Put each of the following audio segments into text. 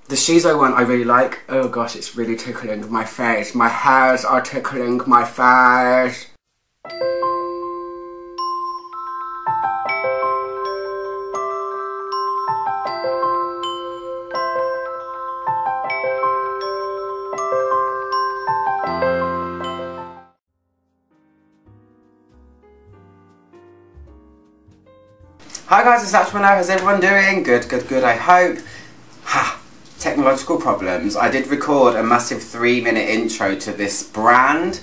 The Shiso one I really like. Oh gosh, it's really tickling my face. My hairs are tickling my face. Hi guys, it's Ashman. How's everyone doing? Good, good, good, I hope. Ha! Technological problems. I did record a massive 3-minute intro to this brand,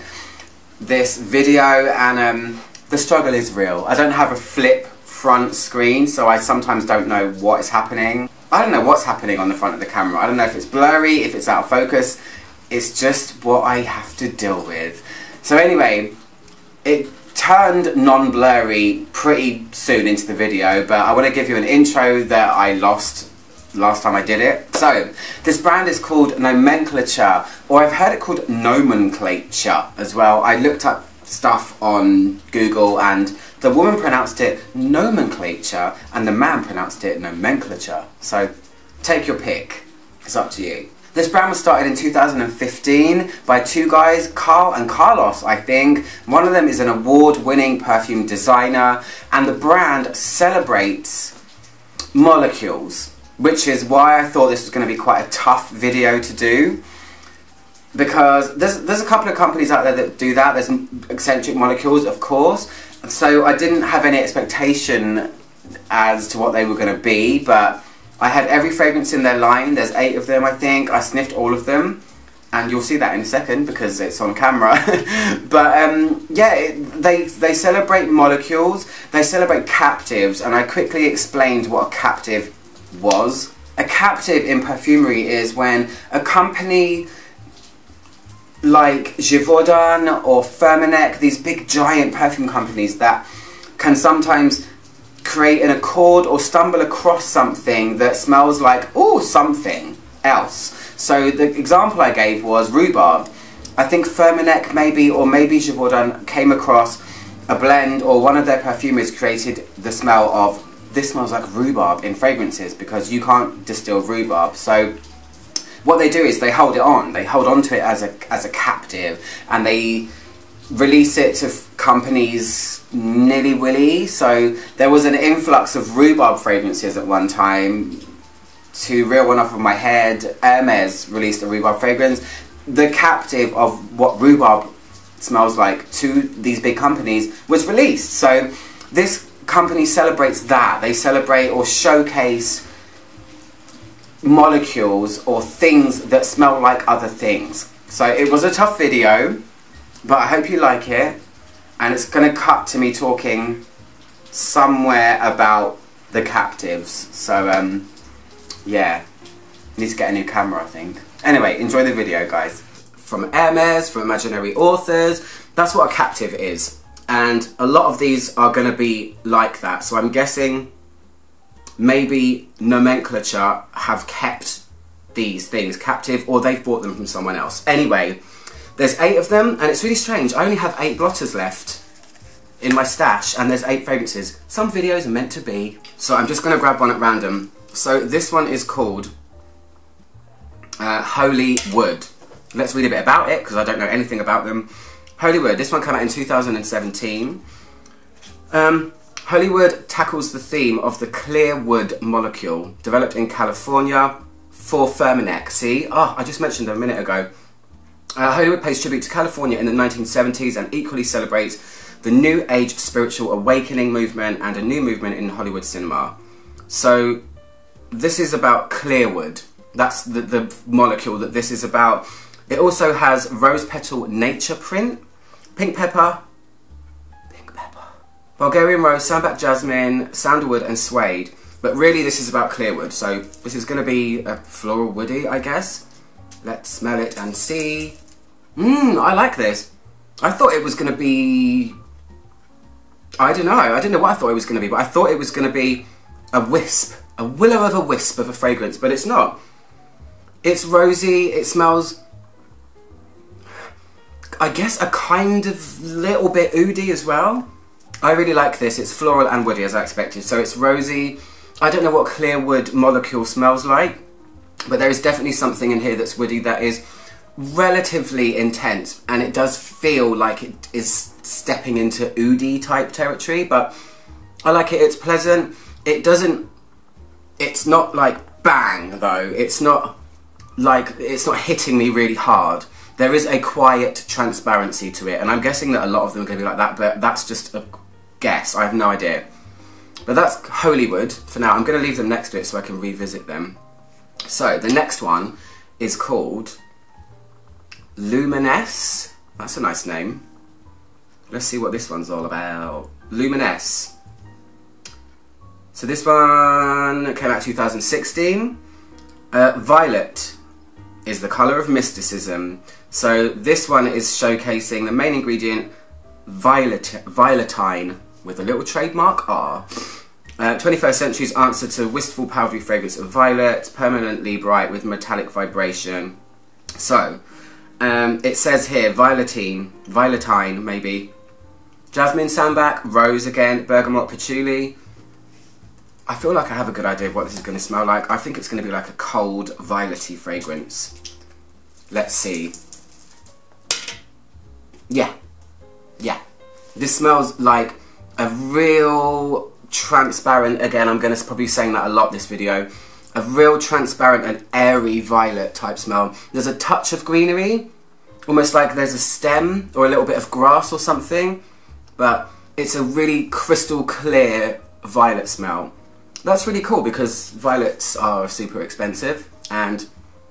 this video, and the struggle is real. I don't have a flip front screen, so I sometimes don't know what is happening. I don't know what's happening on the front of the camera. I don't know if it's blurry, if it's out of focus. It's just what I have to deal with. So anyway, it turned non-blurry pretty soon into the video, but I want to give you an intro that I lost last time I did it. So, this brand is called Nomenclature, or I've heard it called Nomenclature as well. I looked up stuff on Google and the woman pronounced it Nomenclature and the man pronounced it Nomenclature. So, take your pick. It's up to you. This brand was started in 2015 by two guys, Carl and Carlos, I think. One of them is an award-winning perfume designer, and the brand celebrates molecules, which is why I thought this was going to be quite a tough video to do. Because there's a couple of companies out there that do that. There's eccentric molecules, of course. So I didn't have any expectation as to what they were going to be, but I had every fragrance in their line. There's 8 of them, I think. I sniffed all of them, and you'll see that in a second because it's on camera. But yeah, they celebrate molecules, they celebrate captives, and I quickly explained what a captive was. A captive in perfumery is when a company like Givaudan or Firmenich, these big giant perfume companies that can sometimes create an accord or stumble across something that smells like, oh, something else. So the example I gave was rhubarb. I think Firmenich maybe, or maybe Givaudan, came across a blend, or one of their perfumers created the smell of, this smells like rhubarb in fragrances, because you can't distill rhubarb. So what they do is they hold it on. They hold on to it as a captive, and they release it to companies nilly-willy. So there was an influx of rhubarb fragrances at one time. To reel one off of my head, Hermes released a rhubarb fragrance. The captive of what rhubarb smells like to these big companies was released. So this company celebrates that. They celebrate or showcase molecules or things that smell like other things. So it was a tough video, but I hope you like it, and it's going to cut to me talking somewhere about the captives. So yeah, need to get a new camera, I think. Anyway, enjoy the video, guys. From Hermes, from Imaginary Authors, that's what a captive is. And a lot of these are going to be like that. So I'm guessing maybe Nomenclature have kept these things captive, or they've bought them from someone else. Anyway, there's 8 of them, and it's really strange. I only have 8 blotters left in my stash, and there's 8 fragrances. Some videos are meant to be. So I'm just going to grab one at random. So this one is called Holy Wood. Let's read a bit about it, because I don't know anything about them. Holy Wood, this one came out in 2017. Holy Wood tackles the theme of the clear wood molecule, developed in California for Firmenich. See? Oh, I just mentioned them a minute ago. Holy Wood pays tribute to California in the 1970s and equally celebrates the New Age spiritual awakening movement and a new movement in Hollywood cinema. So this is about clear wood. That's the molecule that this is about. It also has rose petal nature print, pink pepper, Bulgarian rose, sambac jasmine, sandalwood and suede. But really this is about clear wood. So this is going to be a floral woody, I guess. Let's smell it and see. I like this. I thought it was going to be, I don't know. I didn't know what I thought it was going to be, but I thought it was going to be a wisp, a willow of a wisp of a fragrance, but it's not. It's rosy, it smells, I guess, a kind of little bit oody as well. I really like this. It's floral and woody as I expected. So it's rosy. I don't know what clear wood molecule smells like. But there is definitely something in here that's woody that is relatively intense, and it does feel like it is stepping into oud type territory, but I like it. It's pleasant. It's not like bang though. It's not hitting me really hard. There is a quiet transparency to it, and I'm guessing that a lot of them are going to be like that, but that's just a guess. I have no idea. But that's Holywood for now. I'm going to leave them next to it so I can revisit them. So the next one is called Luminess. That's a nice name. Let's see what this one's all about. Luminess. So this one came out 2016. Violet is the colour of mysticism. So this one is showcasing the main ingredient, violetine, with a little trademark R. 21st century's answer to wistful powdery fragrance of violet, permanently bright with metallic vibration. So, it says here, violetine maybe, jasmine, sambac, rose again, bergamot, patchouli. I feel like I have a good idea of what this is going to smell like. I think it's going to be like a cold, violet-y fragrance. Let's see. Yeah. This smells like a real transparent, again, I'm going to probably be saying that a lot this video, a real transparent and airy violet type smell. There's a touch of greenery, almost like there's a stem or a little bit of grass or something, but it's a really crystal clear violet smell. That's really cool because violets are super expensive, and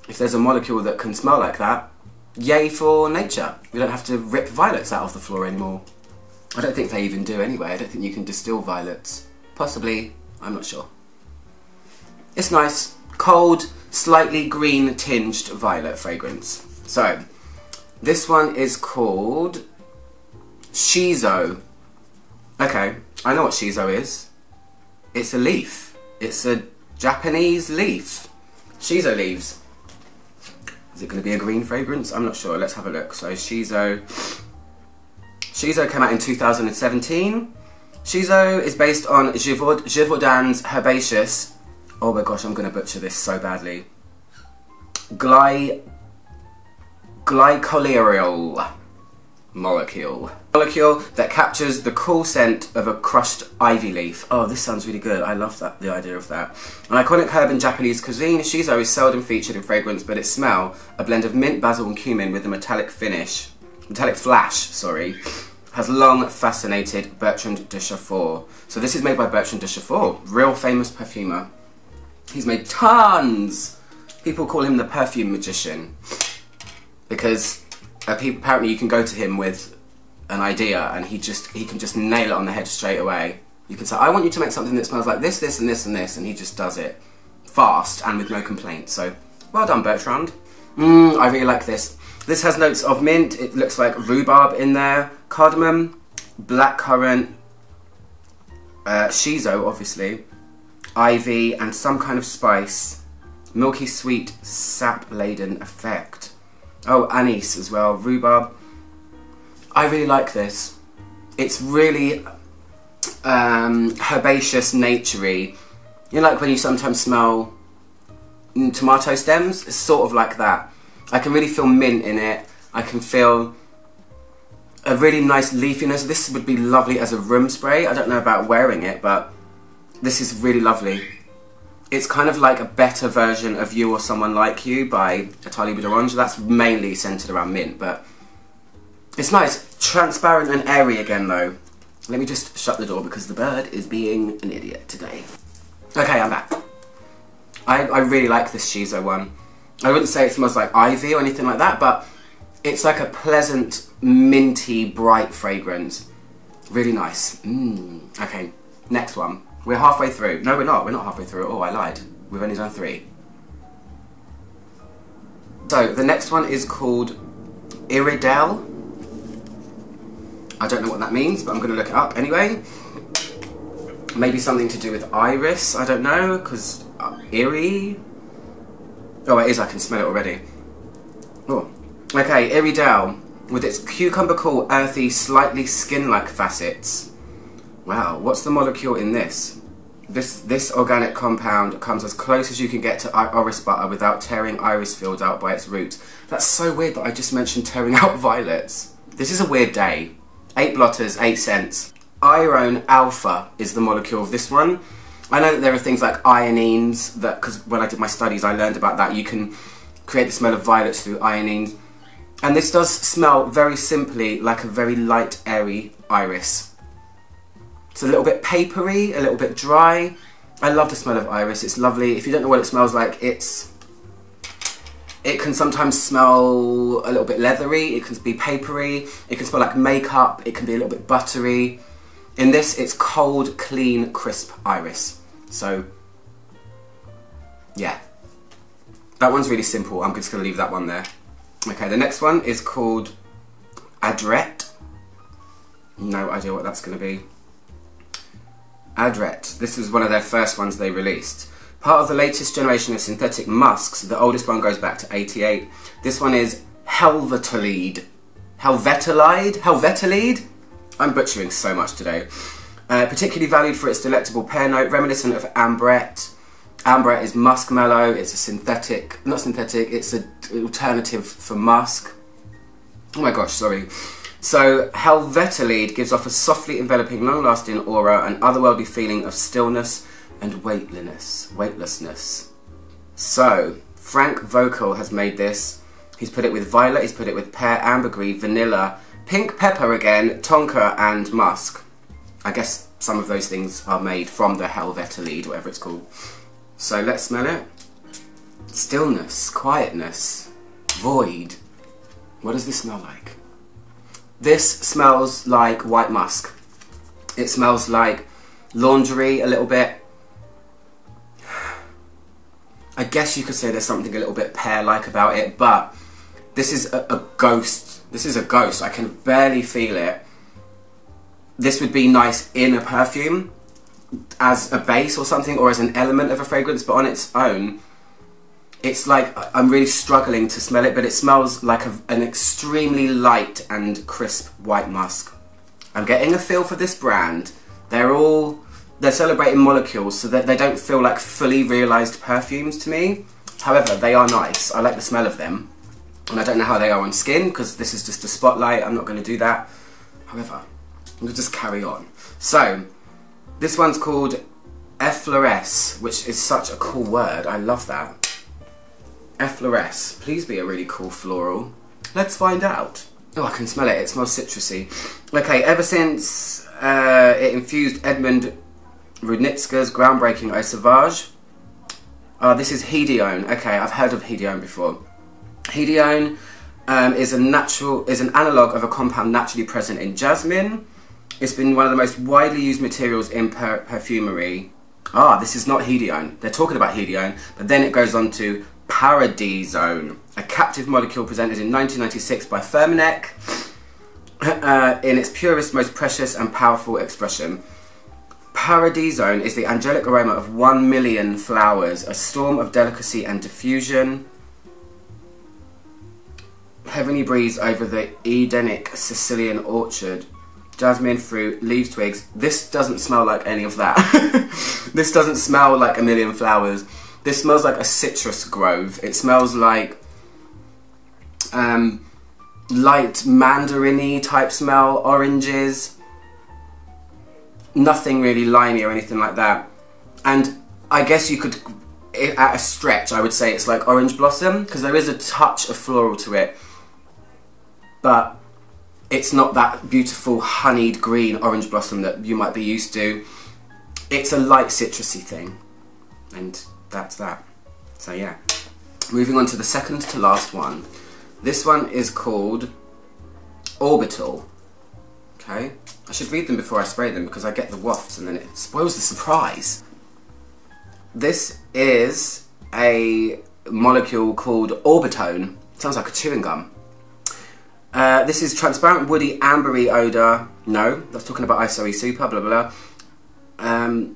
if there's a molecule that can smell like that, yay for nature. We don't have to rip violets out of the floor anymore. I don't think they even do anyway. I don't think you can distill violets. Possibly, I'm not sure. It's nice, cold, slightly green tinged violet fragrance. So, this one is called Shiso. Okay, I know what Shiso is. It's a leaf. It's a Japanese leaf. Shiso leaves. Is it going to be a green fragrance? I'm not sure. Let's have a look. So Shiso came out in 2017. Shiso is based on Givaudan's herbaceous, oh my gosh, I'm going to butcher this so badly, glycolial molecule that captures the cool scent of a crushed ivy leaf. Oh, this sounds really good. I love that, the idea of that. An iconic herb in Japanese cuisine, Shiso is seldom featured in fragrance, but its smell, a blend of mint, basil and cumin with a metallic flash, has long fascinated Bertrand de Chaufour. So this is made by Bertrand de Chaufour, real famous perfumer. He's made tons. People call him the perfume magician because apparently you can go to him with an idea and he can just nail it on the head straight away. You can say, I want you to make something that smells like this, this and this and this, and he just does it fast and with no complaints. So well done, Bertrand. I really like this. This has notes of mint. It looks like rhubarb in there, cardamom, blackcurrant, shiso obviously, ivy and some kind of spice. Milky sweet, sap-laden effect. Oh, anise as well, rhubarb. I really like this. It's really herbaceous, naturey. You know, like when you sometimes smell tomato stems? It's sort of like that. I can really feel mint in it. I can feel a really nice leafiness. This would be lovely as a room spray. I don't know about wearing it, but this is really lovely. It's kind of like a better version of You or Someone Like You by Atelier d'Orange. That's mainly centred around mint, but it's nice. Transparent and airy again though. Let me just shut the door because the bird is being an idiot today. Okay, I'm back. I really like this Shiso one. I wouldn't say it smells like ivy or anything like that, but it's like a pleasant, minty, bright fragrance. Really nice. Okay, next one. We're halfway through. No, we're not. We're not halfway through at all. I lied. We've only done 3. So, the next one is called Orbital. I don't know what that means, but I'm going to look it up anyway. Maybe something to do with iris. I don't know, because eerie. Oh, it is. I can smell it already. Oh, okay. Orbital, with its cucumber cool, earthy, slightly skin-like facets. Wow, what's the molecule in this? This organic compound comes as close as you can get to orris butter without tearing iris fields out by its roots. That's so weird that I just mentioned tearing out violets. This is a weird day. 8 blotters, 8 cents. Iron alpha is the molecule of this one. I know that there are things like ionines, that because when I did my studies I learned about that. You can create the smell of violets through ionines. And this does smell very simply like a very light, airy iris. It's a little bit papery, a little bit dry. I love the smell of iris, it's lovely. If you don't know what it smells like, it can sometimes smell a little bit leathery, it can be papery, it can smell like makeup, it can be a little bit buttery. In this, it's cold, clean, crisp iris. So, yeah. That one's really simple, I'm just going to leave that one there. Okay, the next one is called Adret. No idea what that's going to be. Adret. This was one of their first ones they released. Part of the latest generation of synthetic musks, the oldest one goes back to 88. This one is Helvetalide. Helvetalide? Helvetalide? I'm butchering so much today. Particularly valued for its delectable pear note, reminiscent of Ambret. Ambret is muskmallow, it's a synthetic, not synthetic, it's an alternative for musk. Oh my gosh, sorry. So, Helvetalide gives off a softly enveloping, long-lasting aura, an otherworldly feeling of stillness and weightlessness. So, Frank Vocal has made this. He's put it with violet, he's put it with pear, ambergris, vanilla, pink pepper again, tonka and musk. I guess some of those things are made from the Helvetalide, whatever it's called. So, let's smell it. Stillness, quietness, void. What does this smell like? This smells like white musk. It smells like laundry a little bit. I guess you could say there's something a little bit pear-like about it, but this is a ghost. This is a ghost. I can barely feel it. This would be nice in a perfume as a base or something, or as an element of a fragrance, but on its own, it's like I'm really struggling to smell it, but it smells like an extremely light and crisp white musk. I'm getting a feel for this brand. They're celebrating molecules so that they don't feel like fully realised perfumes to me. However, they are nice. I like the smell of them. And I don't know how they are on skin, because this is just a spotlight. I'm not going to do that. However, I'm going to just carry on. So, this one's called Fluoresce, which is such a cool word. I love that. Fluoresce. Please be a really cool floral. Let's find out. Oh, I can smell it. It smells citrusy. Okay, ever since it infused Edmund Rudnitska's groundbreaking Eau Sauvage. This is Hedione. Okay, I've heard of Hedione before. Hedione is an analogue of a compound naturally present in jasmine. It's been one of the most widely used materials in perfumery. Ah, this is not Hedione. They're talking about Hedione, but then it goes on to Paradisone, a captive molecule presented in 1996 by Firmenich in its purest, most precious and powerful expression. Paradisone is the angelic aroma of 1 million flowers, a storm of delicacy and diffusion. Heavenly breeze over the Edenic Sicilian orchard. Jasmine, fruit, leaves, twigs. This doesn't smell like any of that. This doesn't smell like a million flowers. This smells like a citrus grove. It smells like light mandarin-y type smell, oranges. Nothing really limey or anything like that. And I guess you could, at a stretch, I would say it's like orange blossom, because there is a touch of floral to it. But it's not that beautiful honeyed green orange blossom that you might be used to. It's a light citrusy thing. And that's that. So yeah. Moving on to the second to last one. This one is called Orbital. Okay. I should read them before I spray them because I get the wafts and then it spoils the surprise. This is a molecule called Orbitone. Sounds like a chewing gum. This is transparent woody ambery odour. No, that's talking about ISOE Super, blah blah blah.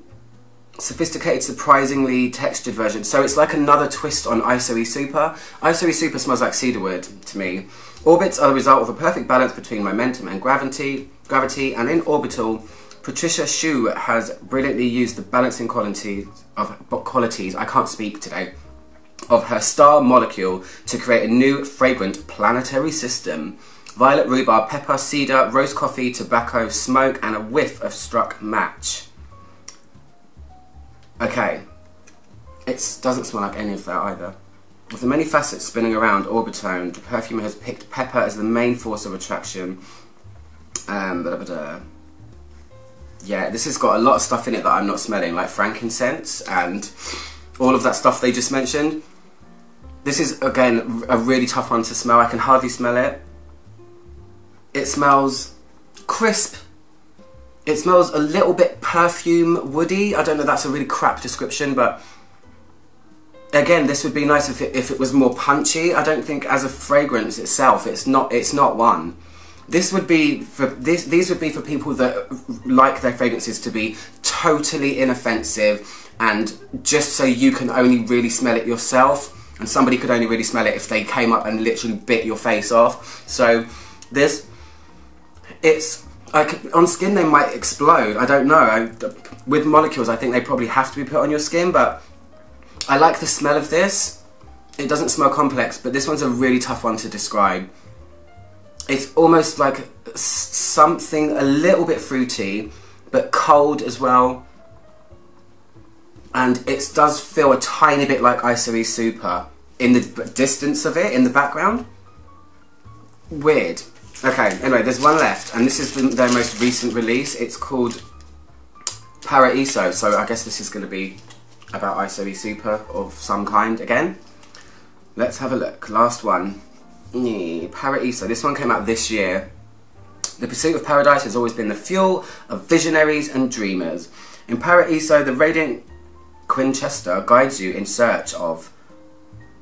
Sophisticated, surprisingly textured version. So it's like another twist on ISOE Super. ISOE Super smells like cedarwood to me. Orbits are the result of a perfect balance between momentum and gravity, and in Orbital Patricia Shu has brilliantly used the balancing qualities, I can't speak today, of her star molecule to create a new fragrant planetary system. Violet, rhubarb, pepper, cedar, roast coffee, tobacco, smoke, and a whiff of struck match. Okay, it doesn't smell like any of that either. With the many facets spinning around Orbital, the perfumer has picked pepper as the main force of attraction. Yeah, this has got a lot of stuff in it that I'm not smelling, like frankincense and all of that stuff they just mentioned. This is, again, a really tough one to smell. I can hardly smell it. It smells crisp. It smells a little bit perfume woody. I don't know, that's a really crap description, but again, this would be nice if it was more punchy. I don't think as a fragrance itself, it's not one. This would be for these would be for people that like their fragrances to be totally inoffensive and just so you can only really smell it yourself, and somebody could only really smell it if they came up and literally bit your face off. So this, it's like on skin they might explode. I don't know. With molecules, I think they probably have to be put on your skin, but I like the smell of this. It doesn't smell complex, but this one's a really tough one to describe. It's almost like something a little bit fruity, but cold as well. And it does feel a tiny bit like Isoe Super in the distance of it, in the background. Weird. Okay, anyway, there's one left, and this is their most recent release. It's called Paraiso, so I guess this is going to be about Isoe Super of some kind again. Let's have a look. Last one. Paraiso. This one came out this year. The pursuit of paradise has always been the fuel of visionaries and dreamers. In Paraiso, the radiant Quinchester guides you in search of,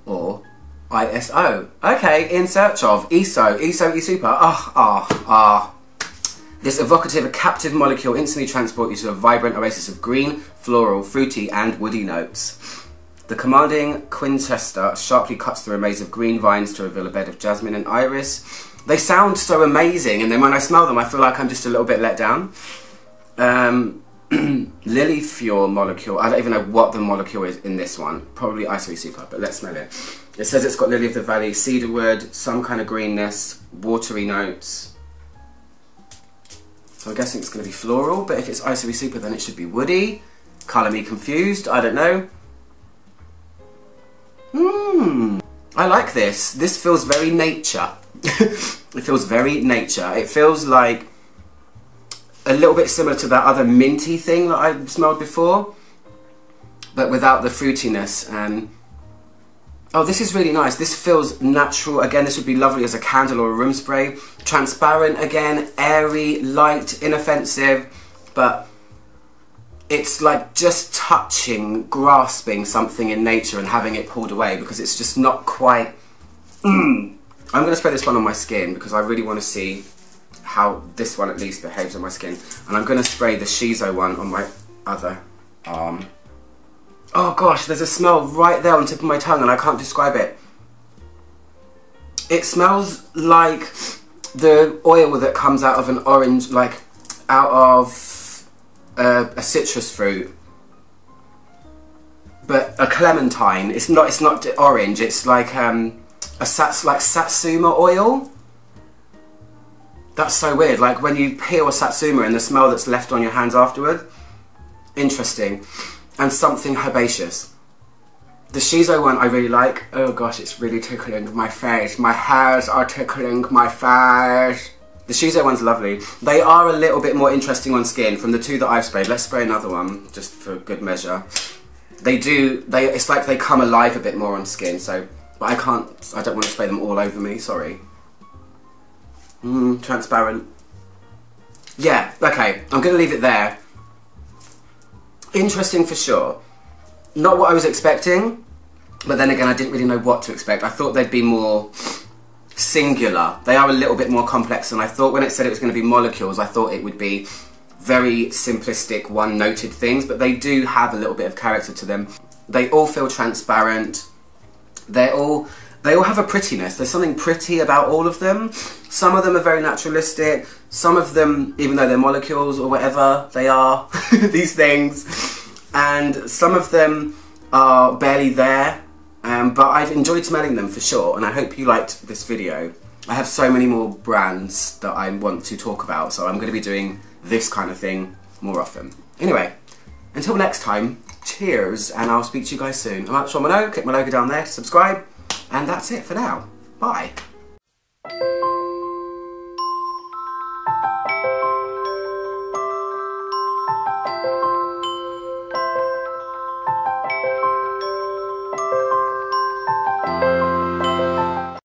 or ISO. Okay, in search of Isoe Super. This evocative, captive molecule instantly transports you to a vibrant oasis of green, floral, fruity, and woody notes. The commanding Quinchester sharply cuts through a maze of green vines to reveal a bed of jasmine and iris. They sound so amazing, and then when I smell them, I feel like I'm just a little bit let down. Lily Fuel molecule. I don't even know what the molecule is in this one. Probably Isoe Super, but let's smell it. It says it's got lily of the valley, cedarwood, some kind of greenness, watery notes. So I'm guessing it's going to be floral, but if it's Isoe Super, then it should be woody. Colour me confused, I don't know. I like this. This feels very nature. It feels very nature. It feels like a little bit similar to that other minty thing that I smelled before, but without the fruitiness. And oh, this is really nice. This feels natural. Again, this would be lovely as a candle or a room spray. Transparent again, airy, light, inoffensive, but it's like just touching, grasping something in nature and having it pulled away, because it's just not quite... I'm going to spray this one on my skin because I really want to see how this one at least behaves on my skin. And I'm going to spray the Shiso one on my other arm. Oh gosh, there's a smell right there on the tip of my tongue and I can't describe it. It smells like the oil that comes out of an orange, like out of a citrus fruit, but a clementine. It's not orange. It's like satsuma oil. That's so weird. Like when you peel a satsuma and the smell that's left on your hands afterward. Interesting. And something herbaceous. The Shiso one I really like. Oh gosh, it's really tickling my face. My hairs are tickling my face. The Shiso one's lovely. They are a little bit more interesting on skin from the two that I've sprayed. Let's spray another one, just for good measure. It's like they come alive a bit more on skin, so, but I don't want to spray them all over me, sorry. Transparent. Yeah, okay, I'm going to leave it there. Interesting for sure. Not what I was expecting, but then again I didn't really know what to expect. I thought they'd be more singular. They are a little bit more complex than I thought. When it said it was going to be molecules, I thought it would be very simplistic, one-noted things, but they do have a little bit of character to them. They all feel transparent. they all have a prettiness. There's something pretty about all of them. Some of them are very naturalistic. Some of them, even though they're molecules or whatever they are, these things, and some of them are barely there. But I've enjoyed smelling them for sure, and I hope you liked this video. I have so many more brands that I want to talk about, so I'm going to be doing this kind of thing more often. Anyway, until next time, cheers, and I'll speak to you guys soon. I'm at Sean Click my logo down there to subscribe, and that's it for now. Bye.